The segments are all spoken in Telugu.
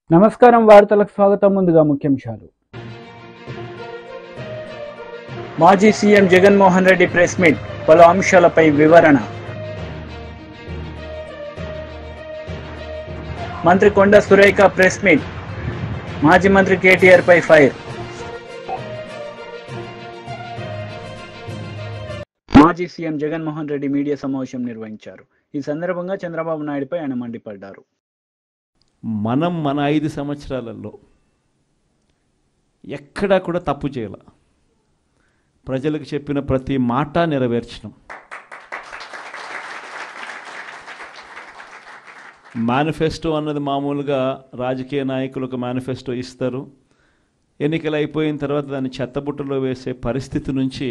నమస్కారం వార్తలకు స్వాగతం. ముందుగా ముఖ్యాంశాలు. మాజీ CM Jaganmohan Reddy press meet, పలు అంశాలపై వివరణ. మంత్రి కొండ సురేఖ ప్రెస్ మీట్, మాజీ మంత్రి కేటీఆర్ పై ఫైర్. మాజీ సీఎం జగన్మోహన్ రెడ్డి మీడియా సమావేశం నిర్వహించారు. ఈ సందర్భంగా చంద్రబాబు నాయుడుపై ఆయన మండిపడ్డారు. మన 5 సంవత్సరాలలో ఎక్కడా కూడా తప్పు చేయాల, ప్రజలకు చెప్పిన ప్రతి మాట నెరవేర్చడం. మేనిఫెస్టో అన్నది మామూలుగా రాజకీయ నాయకులకు మేనిఫెస్టో ఇస్తారు, ఎన్నికలు అయిపోయిన తర్వాత దాన్ని చెత్తబుట్టలో వేసే పరిస్థితి నుంచి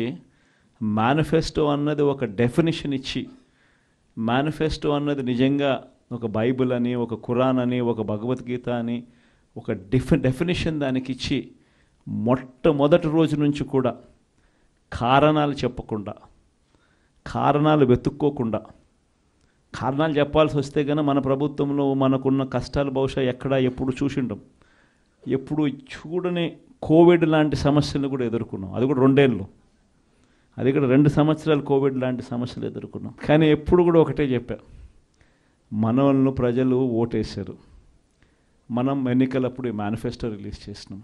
మేనిఫెస్టో అన్నది ఒక డెఫినిషన్ ఇచ్చి, మేనిఫెస్టో అన్నది నిజంగా ఒక బైబిల్ అని, ఒక ఖురాన్ అని, ఒక భగవద్గీత అని ఒక డెఫినిషన్ దానికి ఇచ్చి, మొట్టమొదటి రోజు నుంచి కూడా కారణాలు చెప్పకుండా, కారణాలు వెతుక్కోకుండా, కారణాలు చెప్పాల్సి వస్తే కనుక మన ప్రభుత్వంలో మనకున్న కష్టాలు బహుశా ఎక్కడా ఎప్పుడు చూసిండం. ఎప్పుడు చూడని కోవిడ్ లాంటి సమస్యలు కూడా ఎదుర్కొన్నాం. అది కూడా 2 ఏళ్ళు, అది కూడా 2 సంవత్సరాలు కోవిడ్ లాంటి సమస్యలు ఎదుర్కొన్నాం. కానీ ఎప్పుడు కూడా ఒకటే చెప్పా, మనల్ని ప్రజలు ఓటేశారు, మనం ఎన్నికలప్పుడు మేనిఫెస్టో రిలీజ్ చేసినాం,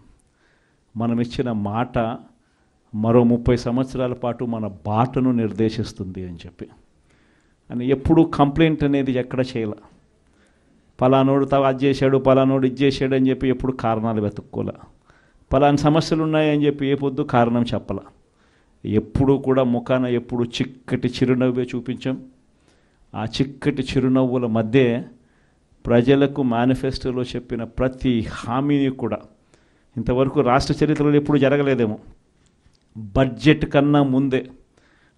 మనం ఇచ్చిన మాట మరో 30 సంవత్సరాల పాటు మన బాటను నిర్దేశిస్తుంది అని చెప్పి. అని ఎప్పుడూ కంప్లైంట్ అనేది ఎక్కడ చేయాల, పలానోడు అది చేశాడు, పలానోడు ఇది చేశాడు అని చెప్పి ఎప్పుడు కారణాలు వెతుక్కోలే, పలాని సమస్యలు ఉన్నాయని చెప్పి ఏ పొద్దు కారణం చెప్పాల. ఎప్పుడూ కూడా ముఖాన ఎప్పుడు చిక్కటి చిరునవ్వే చూపించాం. ఆ చిక్కటి చిరునవ్వుల మధ్య ప్రజలకు మేనిఫెస్టోలో చెప్పిన ప్రతి హామీని కూడా ఇంతవరకు రాష్ట్ర చరిత్రలో ఎప్పుడు జరగలేదేమో. బడ్జెట్ కన్నా ముందే,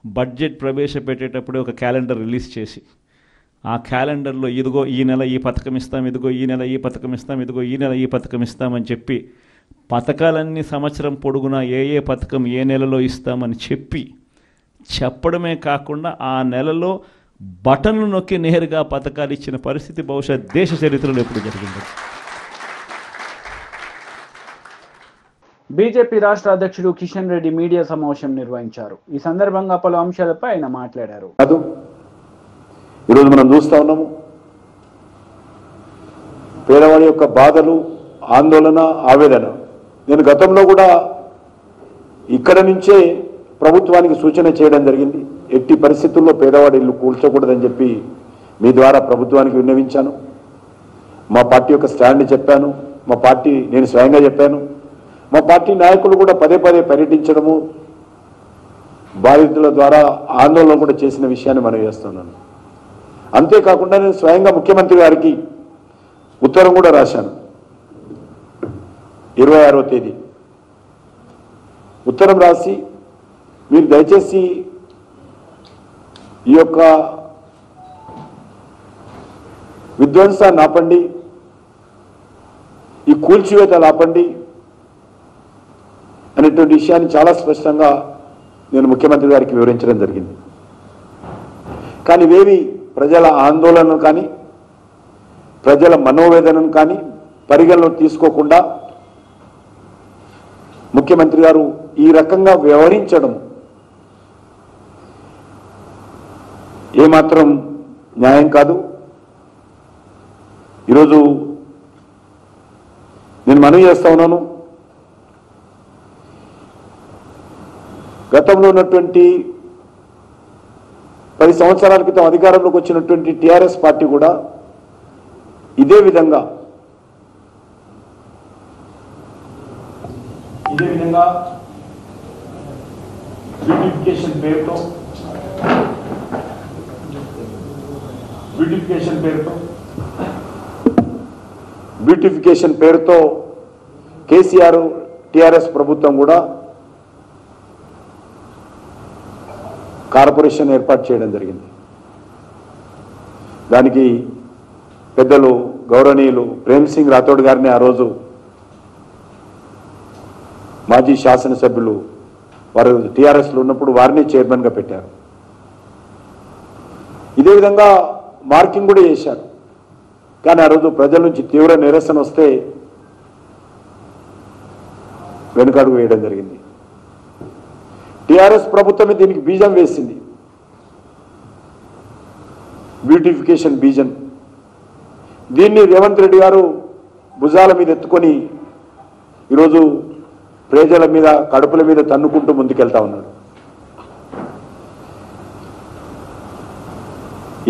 బడ్జెట్ ప్రవేశపెట్టేటప్పుడే ఒక క్యాలెండర్ రిలీజ్ చేసి, ఆ క్యాలెండర్లో ఇదిగో ఈ నెల ఈ పథకం ఇస్తాం, ఇదిగో ఈ నెల ఈ పథకం ఇస్తాం, ఇదిగో ఈ నెల ఈ పథకం ఇస్తామని చెప్పి, పథకాలన్నీ సంవత్సరం పొడుగునా ఏ పథకం ఏ నెలలో ఇస్తామని చెప్పడమే కాకుండా ఆ నెలలో బటన్లు నొక్కి నేరుగా పథకాలు ఇచ్చిన పరిస్థితి బహుశా దేశ చరిత్రలో ఎప్పుడు జరిగింది. బీజేపీ రాష్ట్ర అధ్యక్షుడు కిషన్ రెడ్డి మీడియా సమావేశం నిర్వహించారు. ఈ సందర్భంగా పలు అంశాలపై ఆయన మాట్లాడారు. ఈరోజు మనం చూస్తా ఉన్నాము, పేదవాడి యొక్క బాధలు, ఆందోళన, ఆవేదన. నేను గతంలో కూడా ఇక్కడ నుంచే ప్రభుత్వానికి సూచన చేయడం జరిగింది. ఎట్టి పరిస్థితుల్లో పేదవాడి ఇల్లు కూల్చకూడదని చెప్పి మీ ద్వారా ప్రభుత్వానికి విన్నవించాను. మా పార్టీ యొక్క స్టాండ్ చెప్పాను, మా పార్టీ నేను స్వయంగా చెప్పాను. మా పార్టీ నాయకులు కూడా పదే పర్యటించడము, బాధితుల ద్వారా ఆందోళన కూడా చేసిన విషయాన్ని మనం చేస్తున్నాను. అంతేకాకుండా నేను స్వయంగా ముఖ్యమంత్రి గారికి ఉత్తరం కూడా రాశాను. 26వ తేదీ ఉత్తరం రాసి, మీరు దయచేసి ఈ యొక్క విధ్వంసాన్ని ఆపండి, ఈ కూల్చివేతలు ఆపండి అనేటువంటి విషయాన్ని చాలా స్పష్టంగా నేను ముఖ్యమంత్రి గారికి వివరించడం జరిగింది. కానీ ఇవేవి ప్రజల ఆందోళనను కానీ ప్రజల మనోవేదనను కానీ పరిగణలో తీసుకోకుండా ముఖ్యమంత్రి గారు ఈ రకంగా వ్యవహరించడం ఏమాత్రం న్యాయం కాదు. ఈరోజు నేను మనవి చేస్తా ఉన్నాను, గతంలో ఉన్నటువంటి 10 సంవత్సరాల క్రితం అధికారంలోకి వచ్చినటువంటి టీఆర్ఎస్ పార్టీ కూడా ఇదే విధంగా బ్యూటిఫికేషన్ పేరుతో కేసీఆర్ టీఆర్ఎస్ ప్రభుత్వం కూడా కార్పొరేషన్ ఏర్పాటు చేయడం జరిగింది. దానికి పెద్దలు గౌరవనీయులు ప్రేమ్ సింగ్ రాథోడ్ గారిని ఆ రోజు మాజీ శాసనసభ్యులు వారు టీఆర్ఎస్లో ఉన్నప్పుడు వారిని చైర్మన్గా పెట్టారు. ఇదే విధంగా మార్కింగ్ కూడా చేశారు. కానీ ఆ రోజు ప్రజల నుంచి తీవ్ర నిరసన వస్తే వెనుకడుగు వేయడం జరిగింది. టీఆర్ఎస్ ప్రభుత్వమే దీనికి బీజం వేసింది, బ్యూటిఫికేషన్ బీజం. దీన్ని రేవంత్ రెడ్డి గారు భుజాల మీద ఎత్తుకొని ఈరోజు ప్రజల మీద కడుపుల మీద తన్నుకుంటూ ముందుకెళ్తా ఉన్నాడు.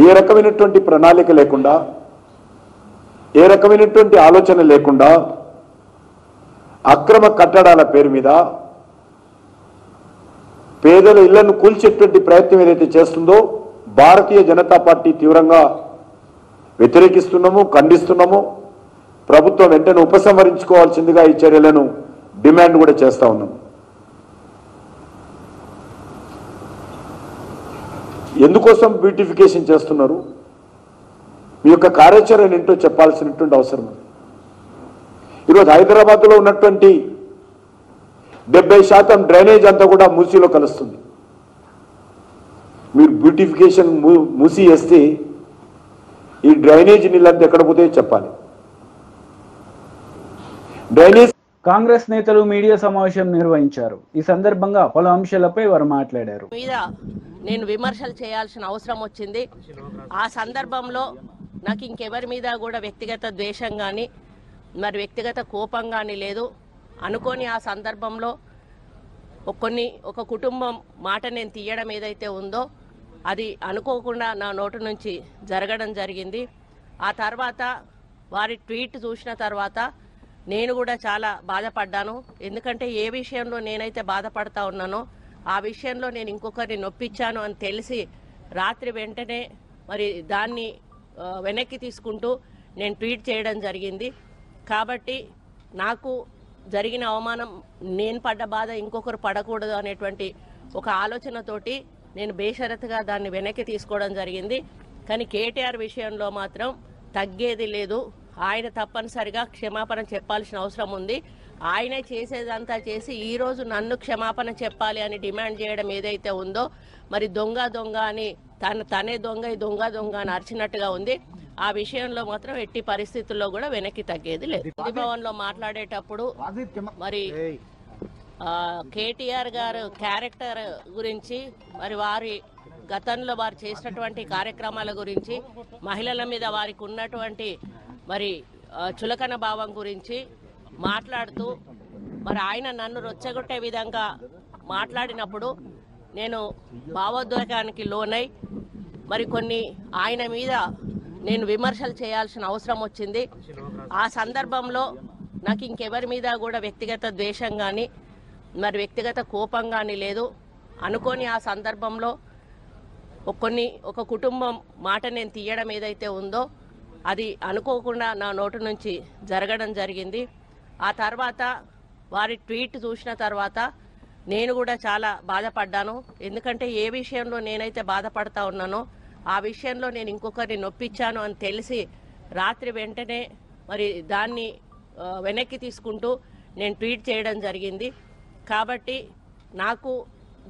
ఏ రకమైనటువంటి ప్రణాళిక లేకుండా, ఏ రకమైనటువంటి ఆలోచన లేకుండా అక్రమ కట్టడాల పేరు మీద పేదల ఇళ్లను కూల్చేటువంటి ప్రయత్నం ఏదైతే చేస్తుందో భారతీయ జనతా పార్టీ తీవ్రంగా వ్యతిరేకిస్తున్నాము, ఖండిస్తున్నాము. ప్రభుత్వం వెంటనే ఉపసంహరించుకోవాల్సిందిగా ఈ చర్యలను డిమాండ్ కూడా చేస్తా ఉన్నాము. ఎందుకోసం బ్యూటిఫికేషన్ చేస్తున్నారు? మీ యొక్క కార్యాచరణ ఏంటో చెప్పాల్సినటువంటి అవసరం ఉంది. ఈరోజు హైదరాబాద్లో ఉన్నటువంటి 70% డ్రైనేజ్ అంతా కూడా మూసీలో కలుస్తుంది. మీరు బ్యూటిఫికేషన్ మూసి వేస్తే ఈ డ్రైనేజ్ నీళ్ళంతా ఎక్కడ పోతే చెప్పాలి. డ్రైనేజ్ కాంగ్రెస్ నేతలు మీడియా సమావేశం నిర్వహించారు. ఈ సందర్భంగా పలు అంశాలపై వారు మాట్లాడారు. నేను విమర్శలు చేయాల్సిన అవసరం వచ్చింది. ఆ సందర్భంలో నాకు ఇంకెవరి మీద కూడా వ్యక్తిగత ద్వేషం కానీ మరి వ్యక్తిగత కోపం కానీ లేదు. అనుకోని ఆ సందర్భంలో ఒక కుటుంబం మాట నేను తీయడం ఏదైతే ఉందో అది అనుకోకుండా నా నోటి నుంచి జరగడం జరిగింది. ఆ తర్వాత వారి ట్వీట్ చూసిన తర్వాత నేను కూడా చాలా బాధపడ్డాను. ఎందుకంటే ఏ విషయంలో నేనైతే బాధపడతా ఉన్నానో ఆ విషయంలో నేను ఇంకొకరిని నొప్పించాను అని తెలిసి రాత్రి వెంటనే మరి దాన్ని వెనక్కి తీసుకుంటూ నేను ట్వీట్ చేయడం జరిగింది. కాబట్టి నాకు జరిగిన అవమానం, నేను పడ్డ బాధ ఇంకొకరు పడకూడదు అనేటువంటి ఒక ఆలోచనతోటి నేను బేషరతుగా దాన్ని వెనక్కి తీసుకోవడం జరిగింది. కానీ కేటీఆర్ విషయంలో మాత్రం తగ్గేది లేదు. ఆయన తప్పనిసరిగా క్షమాపణ చెప్పాల్సిన అవసరం ఉంది. ఆయనే చేసేదంతా చేసి ఈరోజు నన్ను క్షమాపణ చెప్పాలి అని డిమాండ్ చేయడం ఏదైతే ఉందో మరి దొంగ అని తనే దొంగ అని అరిచినట్టుగా ఉంది. ఆ విషయంలో మాత్రం ఎట్టి పరిస్థితుల్లో కూడా వెనక్కి తగ్గేది లేదు. భవన్లో మాట్లాడేటప్పుడు మరి కేటీఆర్ గారు క్యారెక్టర్ గురించి, మరి వారి గతంలో వారు చేసినటువంటి కార్యక్రమాల గురించి, మహిళల మీద వారికి ఉన్నటువంటి మరి చులకన భావం గురించి మాట్లాడుతూ మరి ఆయన నన్ను రొచ్చగొట్టే విధంగా మాట్లాడినప్పుడు నేను భావోద్వేగానికి లోనై మరి కొన్ని ఆయన మీద నేను విమర్శలు చేయాల్సిన అవసరం వచ్చింది. ఆ సందర్భంలో నాకు ఇంకెవరి మీద కూడా వ్యక్తిగత ద్వేషం కానీ మరి వ్యక్తిగత కోపం కానీ లేదు. అనుకోని ఆ సందర్భంలో ఒక కుటుంబం మాట నేను తీయడం ఏదైతే ఉందో అది అనుకోకుండా నా నోటి నుంచి జరగడం జరిగింది. ఆ తర్వాత వారి ట్వీట్ చూసిన తర్వాత నేను కూడా చాలా బాధపడ్డాను. ఎందుకంటే ఏ విషయంలో నేనైతే బాధపడతా ఉన్నానో ఆ విషయంలో నేను ఇంకొకరిని నొప్పించాను అని తెలిసి రాత్రి వెంటనే మరి దాన్ని వెనక్కి తీసుకుంటూ నేను ట్వీట్ చేయడం జరిగింది. కాబట్టి నాకు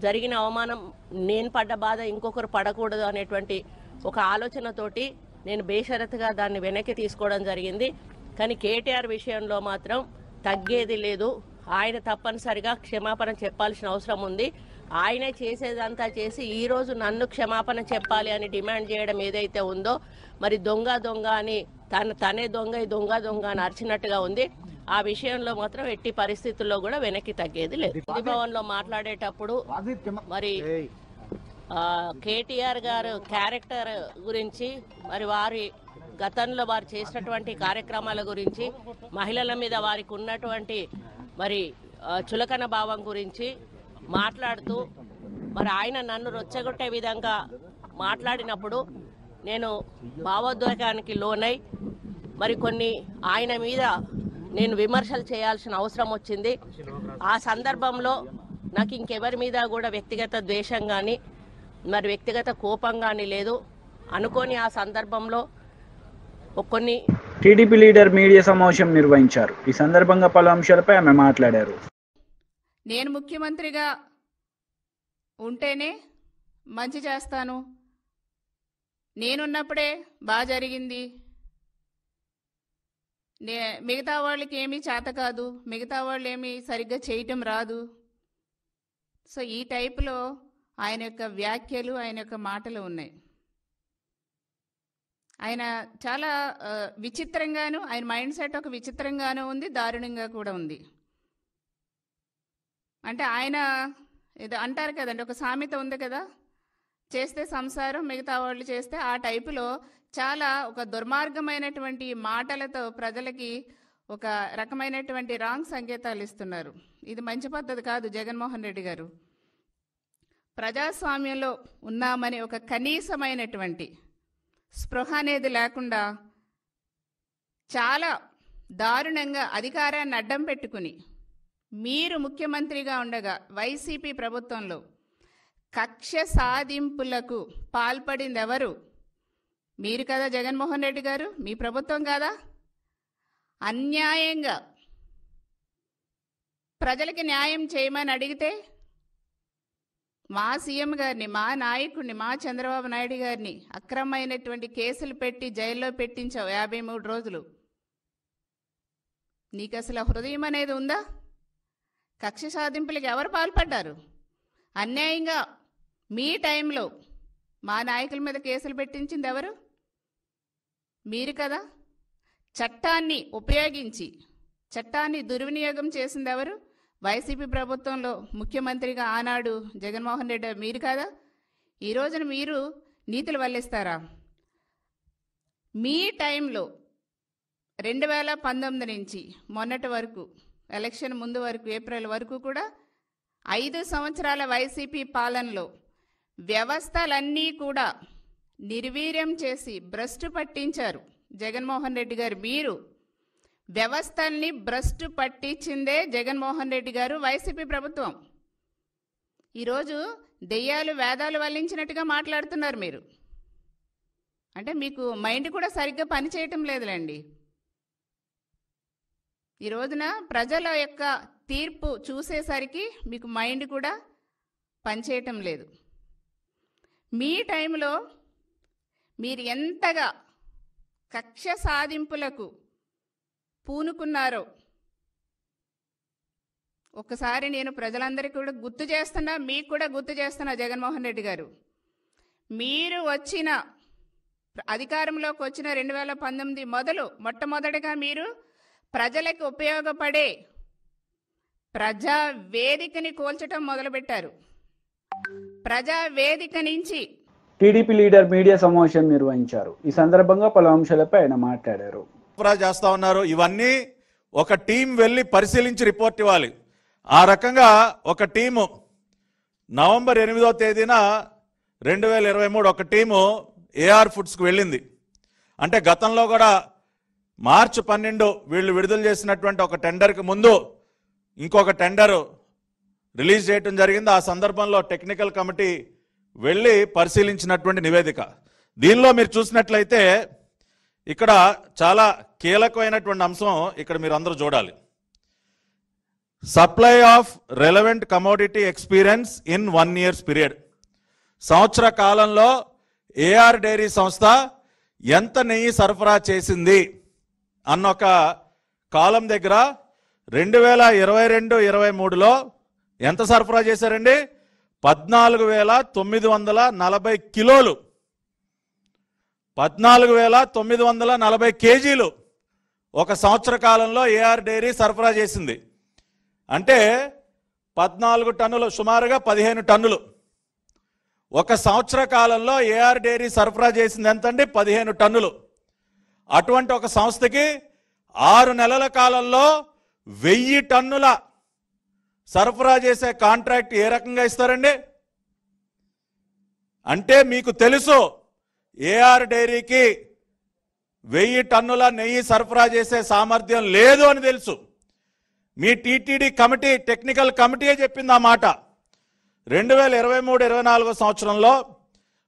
జరిగిన అవమానం, నేను పడ్డ బాధ ఇంకొకరు పడకూడదు అనేటువంటి ఒక ఆలోచనతోటి నేను బేషరతుగా దాన్ని వెనక్కి తీసుకోవడం జరిగింది. కానీ కేటీఆర్ విషయంలో మాత్రం తగ్గేది లేదు. ఆయన తప్పనిసరిగా క్షమాపణ చెప్పాల్సిన అవసరం ఉంది. ఆయనే చేసేదంతా చేసి ఈరోజు నన్ను క్షమాపణ చెప్పాలి అని డిమాండ్ చేయడం ఏదైతే ఉందో మరి దొంగ అని తనే దొంగ అని అరిచినట్టుగా ఉంది. ఆ విషయంలో మాత్రం ఎట్టి పరిస్థితుల్లో కూడా వెనక్కి తగ్గేది లేదు. భవన్లో మాట్లాడేటప్పుడు మరి కేటీఆర్ గారు క్యారెక్టర్ గురించి, మరి వారి గతంలో వారు చేసినటువంటి కార్యక్రమాల గురించి, మహిళల మీద వారికి ఉన్నటువంటి మరి చులకన భావం గురించి మాట్లాడుతూ మరి ఆయన నన్ను రొచ్చగొట్టే విధంగా మాట్లాడినప్పుడు నేను భావోద్వేగానికి లోనై మరి కొన్ని ఆయన మీద నేను విమర్శలు చేయాల్సిన అవసరం వచ్చింది. ఆ సందర్భంలో నాకు ఇంకెవరి మీద కూడా వ్యక్తిగత ద్వేషం కానీ మరి వ్యక్తిగత కోపం కానీ లేదు. అనుకోని ఆ సందర్భంలో టీడీపీ లీడర్ మీడియా సమావేశం నిర్వహించారు. ఈ సందర్భంగా పలు అంశాలపై ఆమె మాట్లాడారు. నేను ముఖ్యమంత్రిగా ఉంటేనే మంచి చేస్తాను, నేనున్నప్పుడే బాగా జరిగింది, మిగతా వాళ్ళకి ఏమీ చేత కాదు, మిగతా వాళ్ళు ఏమీ సరిగ్గా చేయటం రాదు. సో ఈ టైపులో ఆయన యొక్క వ్యాఖ్యలు, ఆయన యొక్క మాటలు ఉన్నాయి. ఆయన చాలా విచిత్రంగాను, ఆయన మైండ్ సెట్ ఒక విచిత్రంగానూ ఉంది, దారుణంగా కూడా ఉంది. అంటే ఆయన ఏదో అంటారు కదండి, ఒక సామెత ఉంది కదా, చేస్తే సంసారం మిగతా వాళ్ళు చేస్తే, ఆ టైపులో చాలా ఒక దుర్మార్గమైనటువంటి మాటలతో ప్రజలకి ఒక రకమైనటువంటి రాంగ్ సంకేతాలు ఇస్తున్నారు. ఇది మంచి పద్ధతి కాదు. జగన్మోహన్ రెడ్డి గారు ప్రజాస్వామ్యంలో ఉన్నామని ఒక కనీసమైనటువంటి స్పృహ అనేది లేకుండా చాలా దారుణంగా అధికారాన్ని అడ్డం పెట్టుకుని మీరు ముఖ్యమంత్రిగా ఉండగా వైసీపీ ప్రభుత్వంలో కక్ష సాధింపులకు పాల్పడింది ఎవరు? మీరు కదా జగన్మోహన్ రెడ్డి గారు, మీ ప్రభుత్వం కాదా? అన్యాయంగా ప్రజలకి న్యాయం చేయమని అడిగితే మా సీఎం గారిని, మా నాయకుడిని, మా చంద్రబాబు నాయుడు గారిని అక్రమమైనటువంటి కేసులు పెట్టి జైల్లో పెట్టించావు 53 రోజులు. నీకు అసలు హృదయం అనేది ఉందా? కక్ష సాధింపులకు ఎవరు పాల్పడ్డారు? అన్యాయంగా మీ టైంలో మా నాయకుల మీద కేసులు పెట్టించింది ఎవరు? మీరు కదా. చట్టాన్ని ఉపయోగించి చట్టాన్ని దుర్వినియోగం చేసింది ఎవరు? వైసీపీ ప్రభుత్వంలో ముఖ్యమంత్రిగా ఆనాడు జగన్మోహన్ రెడ్డి మీరు కాదా? ఈ రోజున మీరు నీతులు వల్లిస్తారా? మీ టైంలో 2019 నుంచి మొన్నటి వరకు, ఎలక్షన్ ముందు వరకు, ఏప్రిల్ వరకు కూడా 5 సంవత్సరాల వైసీపీ పాలనలో వ్యవస్థలన్నీ కూడా నిర్వీర్యం చేసి భ్రష్టు పట్టించారు జగన్మోహన్ రెడ్డి గారు. మీరు వ్యవస్థల్ని భ్రష్టు పట్టించిందే జగన్మోహన్ రెడ్డి గారు, వైసీపీ ప్రభుత్వం. ఈరోజు దెయ్యాలు వేదాలు వల్లించినట్టుగా మాట్లాడుతున్నారు మీరు. అంటే మీకు మైండ్ కూడా సరిగ్గా పనిచేయటం లేదులేండి. ఈ రోజున ప్రజల యొక్క తీర్పు చూసేసరికి మీకు మైండ్ కూడా పనిచేయటం లేదు. మీ టైంలో మీరు ఎంతగా కక్ష సాధింపులకు పూనుకున్నారో ఒక్కసారి నేను ప్రజలందరికీ కూడా గుర్తు చేస్తున్నా, మీకు కూడా గుర్తు చేస్తున్నా. జగన్మోహన్ రెడ్డి గారు, మీరు వచ్చిన అధికారంలోకి వచ్చిన 2019 మొట్టమొదటిగా మీరు ప్రజలకు ఉపయోగపడే ప్రజా వేదికని కూల్చడం మొదలుపెట్టారు. ప్రజా వేదిక నుంచి టీడీపీ లీడర్ మీడియా సమావేశం నిర్వహించారు. ఈ సందర్భంగా పలు అంశాలపై ఆయన మాట్లాడారు. చేస్తా ఉన్నారు. ఇవన్నీ ఒక టీం వెళ్ళి పరిశీలించి రిపోర్ట్ ఇవ్వాలి. ఆ రకంగా ఒక టీము నవంబర్ 8వ తేదీన 2023 ఒక టీము ఏఆర్ ఫుడ్స్కి వెళ్ళింది. అంటే గతంలో కూడా మార్చి 12 వీళ్ళు విడుదల చేసినటువంటి ఒక టెండర్కి ముందు ఇంకొక టెండర్ రిలీజ్ చేయడం జరిగింది. ఆ సందర్భంలో టెక్నికల్ కమిటీ వెళ్ళి పరిశీలించినటువంటి నివేదిక. దీనిలో మీరు చూసినట్లయితే ఇక్కడ చాలా కీలకమైనటువంటి అంశం ఇక్కడ మీరు అందరూ చూడాలి. Supply of relevant commodity experience in 1 year period. సంవత్సర కాలంలో ఏఆర్ డైరీ సంస్థ ఎంత నెయ్యి సరఫరా చేసింది అన్న ఒక కాలం దగ్గర 2022-23లో ఎంత సరఫరా చేశారండి? 14,940 కిలోలు, 14,940 కేజీలు ఒక సంవత్సర కాలంలో ఏఆర్ డైరీ సరఫరా చేసింది. అంటే 14 టన్నులు, సుమారుగా 15 టన్నులు. ఒక సంవత్సర కాలంలో ఏఆర్ డైరీ సరఫరా చేసింది ఎంతండి? 15 టన్నులు. అటువంటి ఒక సంస్థకి 6 నెలల కాలంలో 1000 టన్నుల సరఫరా చేసే కాంట్రాక్ట్ ఏ రకంగా ఇస్తారండి? అంటే మీకు తెలుసు ఏఆర్ డైరీకి 1000 టన్నుల నెయ్యి సరఫరా చేసే సామర్థ్యం లేదు అని తెలుసు. మీ టీటీడీ కమిటీ, టెక్నికల్ కమిటీయే చెప్పింది ఆ మాట. 2023-24 సంవత్సరంలో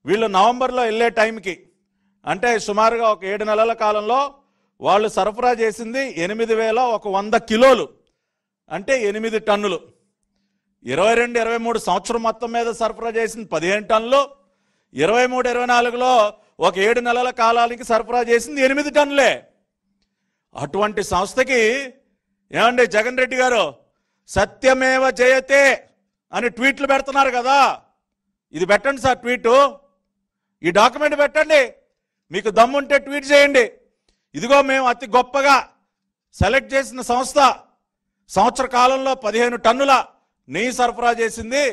వీళ్ళు నవంబర్లో వెళ్ళే టైంకి, అంటే సుమారుగా ఒక 7 నెలల కాలంలో వాళ్ళు సరఫరా చేసింది 8,100 కిలోలు, అంటే 8 టన్నులు. 22-23 సంవత్సరం మొత్తం మీద సరఫరా చేసింది 15 టన్నులు. 23-24లో ఒక 7 నెలల కాలానికి సరఫరా చేసింది 8 టన్నులే. అటువంటి సంస్థకి ఏమండి జగన్ రెడ్డి గారు సత్యమేవ జయతే అని ట్వీట్లు పెడుతున్నారు కదా, ఇది పెట్టండి సార్ ట్వీటు, ఈ డాక్యుమెంట్ పెట్టండి, మీకు దమ్ముంటే ట్వీట్ చేయండి. ఇదిగో మేము అతి గొప్పగా సెలెక్ట్ చేసిన సంస్థ సంవత్సర కాలంలో 15 టన్నుల నెయ్యి సరఫరా చేసింది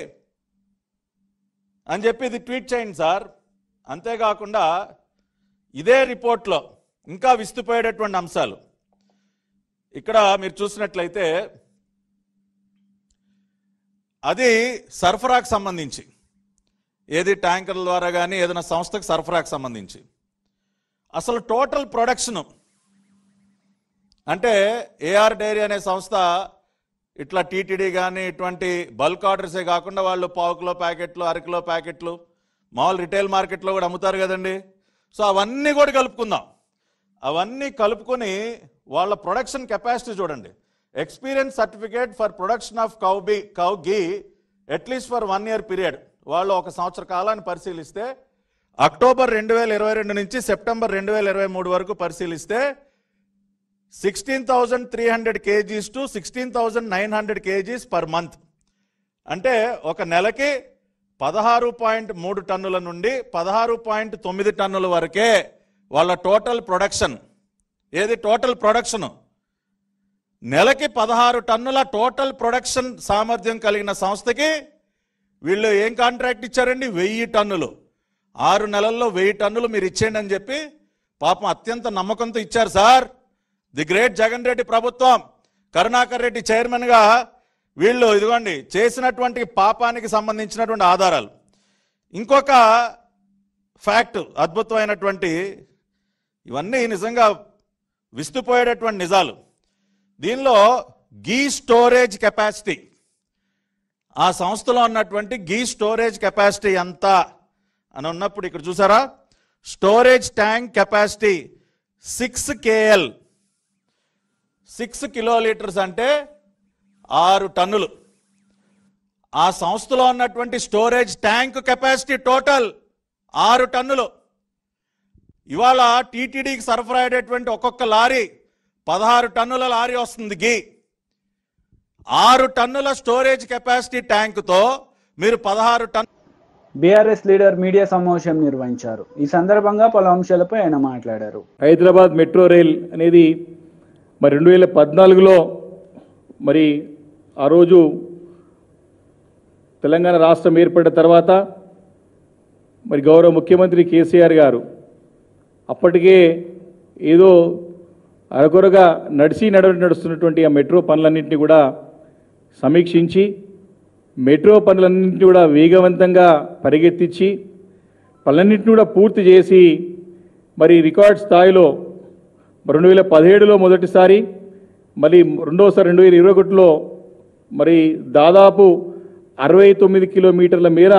అని చెప్పి ఇది ట్వీట్ చేయండి సార్. అంతేకాకుండా ఇదే రిపోర్ట్లో ఇంకా విస్తుపోయేటటువంటి అంశాలు ఇక్కడ మీరు చూసినట్లయితే అది సరఫరాకు సంబంధించి, ఏది ట్యాంకర్ల ద్వారా కానీ ఏదైనా సంస్థకు సరఫరాకు సంబంధించి అసలు టోటల్ ప్రొడక్షన్ అంటే ఏఆర్ డైరీ అనే సంస్థ ఇట్లా టీటీడీ కానీ ఇటువంటి బల్క్ ఆర్డర్సే కాకుండా వాళ్ళు 1/4 కిలో ప్యాకెట్లు, 1/2 కిలో ప్యాకెట్లు మామూలు రిటైల్ మార్కెట్లో కూడా అమ్ముతారు కదండి. సో అవన్నీ కూడా కలుపుకుందాం. అవన్నీ కలుపుకొని వాళ్ళ ప్రొడక్షన్ కెపాసిటీ చూడండి. Experience certificate for production of cow ghee at least for 1 year period. వాళ్ళు 1 సంవత్సర కాలాన్ని పరిశీలిస్తే అక్టోబర్ 2022 నుంచి సెప్టెంబర్ 2023 వరకు పరిశీలిస్తే 16,300 kgs to 16,900 kgs per month. అంటే ఒక నెలకి 16.3 టన్నుల నుండి 16.9 టన్నుల వరకే వాళ్ళ టోటల్ ప్రొడక్షన్. ఏది టోటల్ ప్రొడక్షన్? నెలకి 16 టన్నుల టోటల్ ప్రొడక్షన్ సామర్థ్యం కలిగిన సంస్థకి వీళ్ళు ఏం కాంట్రాక్ట్ ఇచ్చారండి? 1000 టన్నులు. 6 నెలల్లో 1000 టన్నులు మీరు ఇచ్చేయండి అని చెప్పి పాపం అత్యంత నమ్మకంతో ఇచ్చారు sir. The great Jagan Reddy ప్రభుత్వం, కరుణాకర్ రెడ్డి చైర్మన్గా వీళ్ళు ఇదిగోండి చేసినటువంటి పాపానికి సంబంధించినటువంటి ఆధారాలు. ఇంకొక ఫ్యాక్ట్ అద్భుతమైనటువంటి, ఇవన్నీ నిజంగా విస్తుపోయేటటువంటి నిజాలు. దీనిలో గీ స్టోరేజ్ కెపాసిటీ, ఆ సంస్థలో ఉన్నటువంటి గీ స్టోరేజ్ కెపాసిటీ ఎంత అని ఉన్నప్పుడు ఇక్కడ చూసారా, storage tank capacity 6 KL, 6 kilolitres అంటే 6 టన్నులు. ఆ సంస్థలో ఉన్నటువంటి స్టోరేజ్ ట్యాంక్ కెపాసిటీ టోటల్ 6 టన్నులు. ఇవాళ టీటీడీకి సరఫరా అయ్యేటువంటి ఒక్కొక్క లారీ 16 టన్నుల లారీ వస్తుంది గీ. 6 టన్నుల స్టోరేజ్ కెపాసిటీ ట్యాంకుతో మీరు 16 టన్నులు. బీఆర్ఎస్ లీడర్ మీడియా సమావేశం నిర్వహించారు. ఈ సందర్భంగా పలు అంశాలపై ఆయన మాట్లాడారు. హైదరాబాద్ మెట్రో రైల్ అనేది మరి 2014లో మరి ఆ రోజు తెలంగాణ రాష్ట్రం ఏర్పడిన తర్వాత మరి గౌరవ ముఖ్యమంత్రి కేసీఆర్ గారు అప్పటికే ఏదో అరకొరగా నడుస్తున్నటువంటి ఆ మెట్రో పనులన్నింటినీ కూడా సమీక్షించి మెట్రో పనులన్నింటినీ కూడా వేగవంతంగా పరిగెత్తించి పనులన్నింటినీ కూడా పూర్తి చేసి మరి రికార్డ్ స్థాయిలో 2017లో మొదటిసారి, మళ్ళీ రెండోసారి 2021లో మరి దాదాపు 69 కిలోమీటర్ల మేర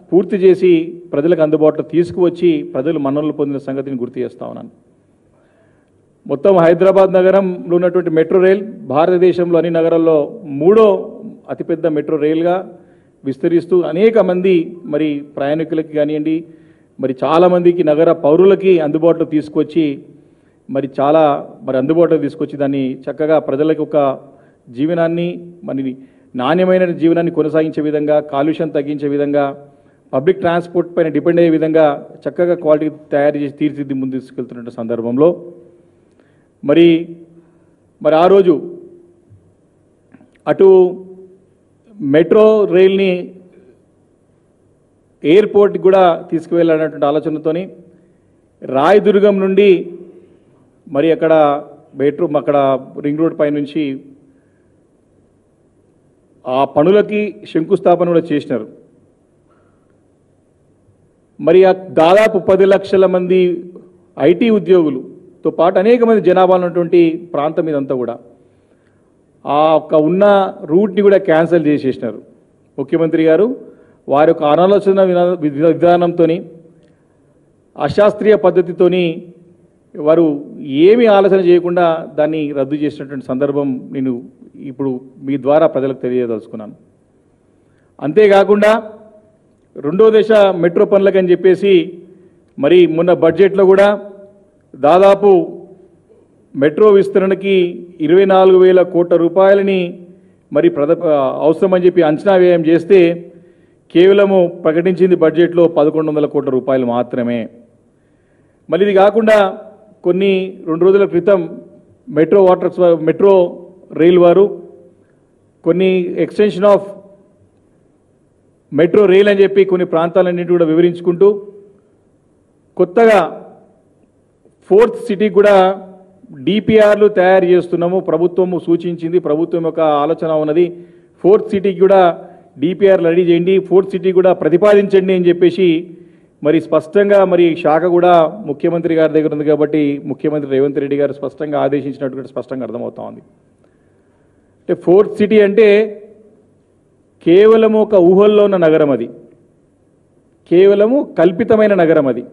పూర్తి చేసి ప్రజలకు అందుబాటులో తీసుకువచ్చి ప్రజలు మన్ననలు పొందిన సంగతిని గుర్తు చేస్తా ఉన్నాను. మొత్తం హైదరాబాద్ నగరంలో ఉన్నటువంటి మెట్రో రైల్ భారతదేశంలో అన్ని నగరాల్లో 3వ అతిపెద్ద మెట్రో రైల్గా విస్తరిస్తూ అనేక మంది మరి ప్రయాణికులకి కానివ్వండి, మరి చాలామందికి నగర పౌరులకి అందుబాటులో తీసుకొచ్చి మరి అందుబాటులో తీసుకొచ్చి దాన్ని చక్కగా ప్రజలకు ఒక జీవనాన్ని, మరి నాణ్యమైన జీవనాన్ని కొనసాగించే విధంగా, కాలుష్యం తగ్గించే విధంగా, పబ్లిక్ ట్రాన్స్పోర్ట్ పైన డిపెండ్ అయ్యే విధంగా చక్కగా క్వాలిటీ తయారు చేసి తీర్చిదిద్ది ముందు తీసుకెళ్తున్న సందర్భంలో మరి ఆ రోజు అటు మెట్రో రైల్ని ఎయిర్పోర్ట్కి కూడా తీసుకువెళ్ళాలన్నటువంటి ఆలోచనతోని రాయదుర్గం నుండి మరి అక్కడ అక్కడ రింగ్ రోడ్ పై నుంచి ఆ పనులకి శంకుస్థాపన కూడా చేసినారు. మరి దాదాపు 10 లక్షల మంది ఐటీ ఉద్యోగులతో పాటు అనేక మంది జనాభా ఉన్నటువంటి ప్రాంతం ఇదంతా కూడా ఆ ఒక్క ఉన్న రూట్ని కూడా క్యాన్సిల్ చేసేసినారు. ముఖ్యమంత్రి గారు వారి యొక్క అనాలోచన విధానంతో, అశాస్త్రీయ పద్ధతితోని వారు ఏమీ ఆలోచన చేయకుండా దాన్ని రద్దు చేసినటువంటి సందర్భం నేను ఇప్పుడు మీ ద్వారా ప్రజలకు తెలియదలుచుకున్నాను. అంతేకాకుండా రెండో దశ మెట్రో పనులకని చెప్పేసి మరి మొన్న బడ్జెట్లో కూడా దాదాపు మెట్రో విస్తరణకి 24,000 కోట్ల రూపాయలని మరి అవసరమని చెప్పి అంచనా వ్యయం చేస్తే కేవలము ప్రకటించింది బడ్జెట్లో 1,100 కోట్ల రూపాయలు మాత్రమే. మళ్ళీ ఇది కాకుండా కొన్ని 2 రోజుల క్రితం మెట్రో రైల్ వారు కొన్ని ఎక్స్టెన్షన్ ఆఫ్ మెట్రో రైల్ అని చెప్పి కొన్ని ప్రాంతాలన్నింటి కూడా వివరించుకుంటూ కొత్తగా 4th సిటీ కూడా డిపిఆర్లు తయారు చేస్తున్నాము. ప్రభుత్వము సూచించింది, ప్రభుత్వం యొక్క ఆలోచన ఉన్నది. 4th సిటీకి కూడా డిపిఆర్ రెడీ చేయండి, 4th సిటీ కూడా ప్రతిపాదించండి అని చెప్పేసి మరి స్పష్టంగా మరి శాఖ కూడా ముఖ్యమంత్రి గారి దగ్గర ఉంది కాబట్టి ముఖ్యమంత్రి రేవంత్ రెడ్డి గారు స్పష్టంగా ఆదేశించినట్టు స్పష్టంగా అర్థమవుతా ఉంది. అంటే 4th సిటీ అంటే కేవలము ఒక ఊహల్లో ఉన్న నగరం, అది కేవలము కల్పితమైన నగరం, అది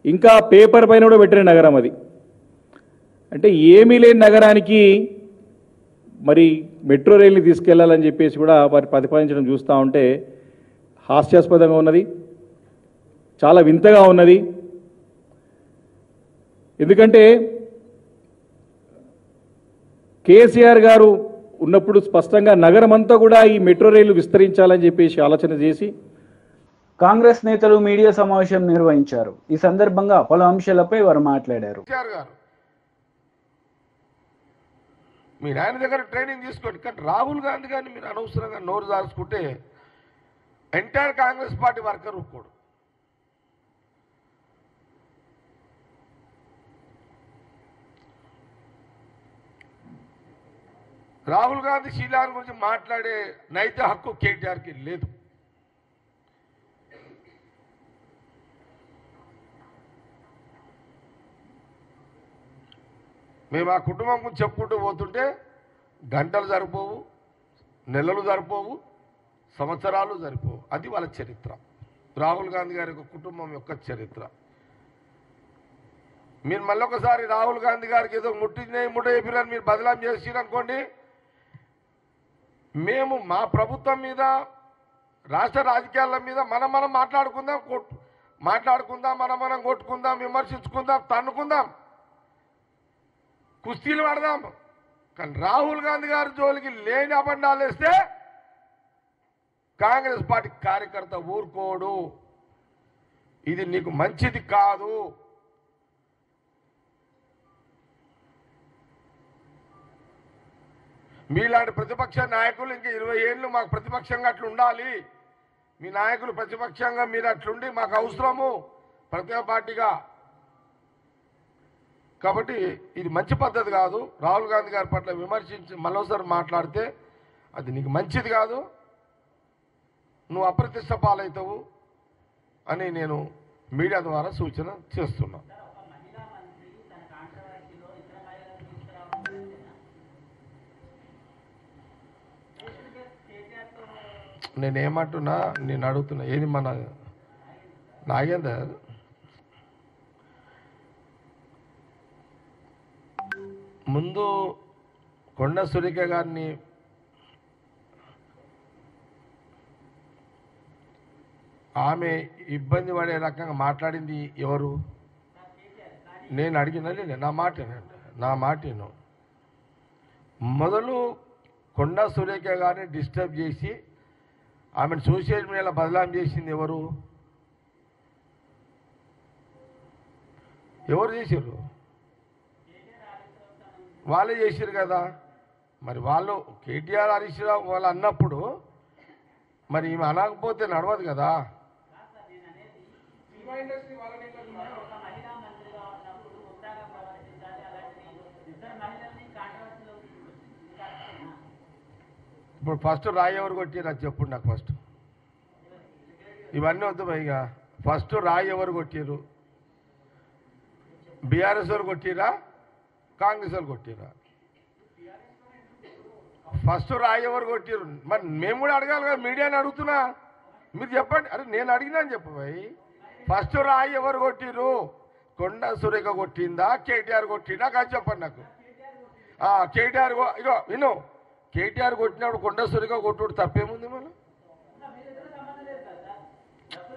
ఇంకా పేపర్ పైన కూడా పెట్టిన నగరం. అది అంటే ఏమీ లేని నగరానికి మరి మెట్రో రైల్ని తీసుకెళ్లాలని చెప్పేసి కూడా వారు ప్రతిపాదించడం చూస్తూ ఉంటే హాస్యాస్పదంగా ఉన్నది, చాలా వింతగా ఉన్నది. ఎందుకంటే కేసీఆర్ గారు ఉన్నప్పుడు స్పష్టంగా నగరమంతా కూడా ఈ మెట్రో రైలు విస్తరించాలని చెప్పేసి ఆలోచన చేసి కాంగ్రెస్ నేతలు మీడియా సమావేశం నిర్వహించారు. ఈ సందర్భంగా పలు అంశాలపై వారు మాట్లాడారు. మీరు ఆయన దగ్గర ట్రైనింగ్ తీసుకోండి, కానీ రాహుల్ గాంధీ గారిని మీరు అనవసరంగా నోరు దాల్చుకుంటే ఎంటైర్ కాంగ్రెస్ పార్టీ వర్కర్ ఒప్పుకోడు. రాహుల్ గాంధీ శీలాన్ గురించి మాట్లాడే నైతిక హక్కు కేటీఆర్కి లేదు. మేము ఆ కుటుంబం గురించి చెప్పుకుంటూ పోతుంటే గంటలు సరిపోవు, నెలలు సరిపోవు, సంవత్సరాలు సరిపోవు. అది వాళ్ళ చరిత్ర, రాహుల్ గాంధీ గారి యొక్క కుటుంబం యొక్క చరిత్ర. మీరు మళ్ళొకసారి రాహుల్ గాంధీ గారికి ఏదో ముట్ట చెప్పిరని మీరు బదలాం చేసిరనుకోండి, మేము మా ప్రభుత్వం మీద, రాష్ట్ర రాజకీయాల మీద మనం మాట్లాడుకుందాం, మనం కొట్టుకుందాం, విమర్శించుకుందాం, తన్నుకుందాం, కుస్తీలు పడదాం. కానీ రాహుల్ గాంధీ గారి జోలికి లేని అబండాలు వేస్తే కాంగ్రెస్ పార్టీ కార్యకర్త ఊరుకోడు. ఇది నీకు మంచిది కాదు. మీలాంటి ప్రతిపక్ష నాయకులు ఇంకా 20 ఏళ్ళు మాకు ప్రతిపక్షంగా అట్లా ఉండాలి. మీ నాయకులు ప్రతిపక్షంగా మీరు అట్లుండి మాకు అవసరము ప్రతిపక్ష పార్టీగా. కాబట్టి ఇది మంచి పద్ధతి కాదు. రాహుల్ గాంధీ గారి పట్ల విమర్శించి మరోసారి మాట్లాడితే అది నీకు మంచిది కాదు, నువ్వు అప్రతిష్ట పాలవుతావు అని నేను మీడియా ద్వారా సూచన చేస్తున్నా. నేనేమంటున్నా, నేను అడుగుతున్నా, ఏది మన నాగేందర్ ముందు కొండ సురేఖ గారిని ఆమె ఇబ్బంది పడే రకంగా మాట్లాడింది ఎవరు? నేను అడిగినది నా మాటను మొదలు కొండ సురేఖ గారిని డిస్టర్బ్ చేసి ఆమెను సోషల్ మీడియాలో బదలాం చేసింది ఎవరు చేశారు? వాళ్ళే చేశారు కదా. మరి వాళ్ళు కేటీఆర్ హరీష్ రావు వాళ్ళు అన్నప్పుడు మరి ఈమె అనకపోతే నడవదు కదా. ఇప్పుడు ఫస్ట్ రాయి ఎవరు కొట్టారు అది చెప్పు నాకు. ఫస్ట్ ఇవన్నీ వద్దు ఇక. ఫస్ట్ రాయి ఎవరు కొట్టారు? బీఆర్ఎస్ వారు కొట్టిరా, కాంగ్రెస్ వాళ్ళు కొట్టిరా? ఫస్ట్ రాయి ఎవరు కొట్టారు? మరి మేము కూడా అడగాలి కదా, మీడియాని అడుగుతున్నా, మీరు చెప్పండి. అరే నేను అడిగినా అని చెప్పు భయ్. ఫస్ట్ రాయి ఎవరు కొట్టిరు? కొండ సురేఖ కొట్టిందా, కేటీఆర్ కొట్టిందా? కాదు చెప్పండి నాకు. కేటీఆర్ ఇగో విను, కేటీఆర్ కొట్టినప్పుడు కొండ సురేఖ కొట్టుడు తప్పేముంది మనం?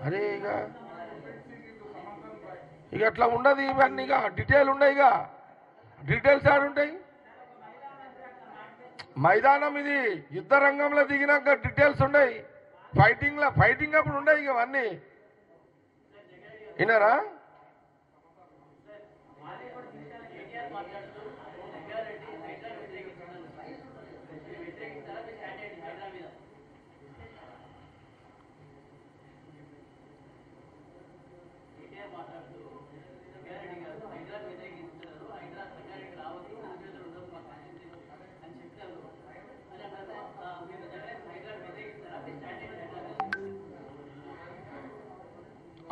అరే ఇక అట్లా ఉండదు, ఇవన్నీ ఇక డీటెయిల్ ఉన్నాయి. ఇక డీటెయిల్స్ ఆడుంటాయి. మైదానం ఇది, యుద్ధ రంగంలో దిగినాక డీటెయిల్స్ ఉన్నాయి. ఫైటింగ్ అప్పుడు ఉన్నాయి ఇవన్నీ. విన్నారా?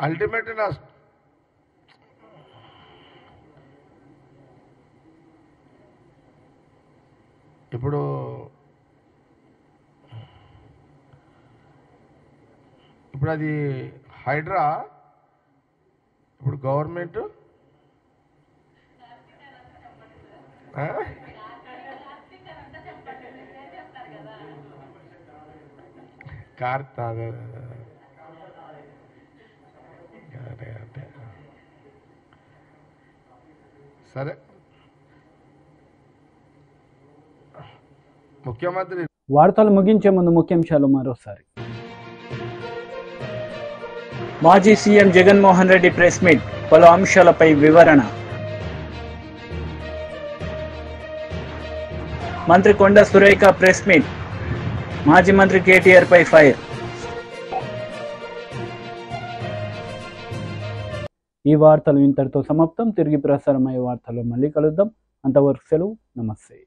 అల్టిమేట్ నా ఇప్పుడు అది హైడ్రా, ఇప్పుడు గవర్నమెంట్ సరే ముఖ్యమంత్రి వార్తలు ముగించే ముందు ముఖ్యాంశాలు మరోసారి. మాజీ CM Jaganmohan Reddy press meet, పలు అంశాలపై వివరణ. మంత్రి కొండ సురేఖ ప్రెస్ మీట్, మాజీ మంత్రి కేటీఆర్ పై ఫైర్. ఈ వార్తలు ఇంతటితో సమాప్తం. తిరిగి ప్రసారమయ్యే వార్తల్లో మళ్ళీ కలుద్దాం. అంతవరకు సెలవు. నమస్తే.